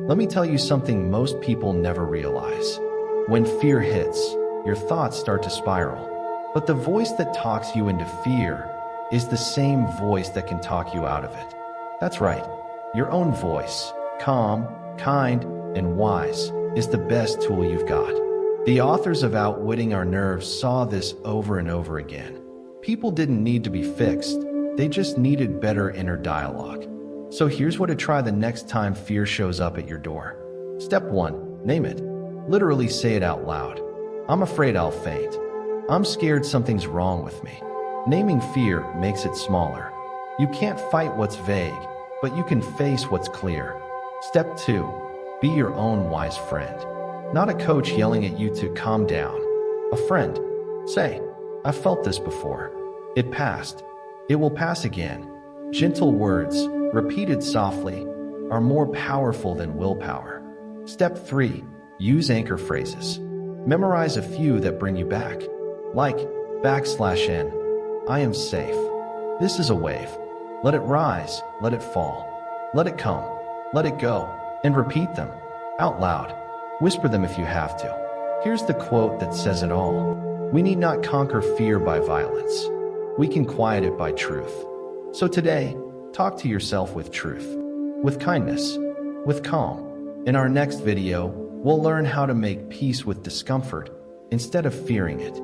Let me tell you something most people never realize. When fear hits, your thoughts start to spiral. But the voice that talks you into fear is the same voice that can talk you out of it. That's right. Your own voice, calm, kind, and wise, is the best tool you've got. The authors of Outwitting Our Nerves saw this over and over again. People didn't need to be fixed. They just needed better inner dialogue. So here's what to try the next time fear shows up at your door. Step 1. Name it. Literally say it out loud. I'm afraid I'll faint. I'm scared something's wrong with me. Naming fear makes it smaller. You can't fight what's vague, but you can face what's clear. Step 2. Be your own wise friend. Not a coach yelling at you to calm down. A friend. Say, I've felt this before. It passed. It will pass again. Gentle words, repeated softly, are more powerful than willpower. Step 3. Use anchor phrases. Memorize a few that bring you back. Like, \n. I am safe. This is a wave. Let it rise, let it fall. Let it come, let it go. And repeat them, out loud. Whisper them if you have to. Here's the quote that says it all. We need not conquer fear by violence. We can quiet it by truth. So today, talk to yourself with truth, with kindness, with calm. In our next video, we'll learn how to make peace with discomfort instead of fearing it.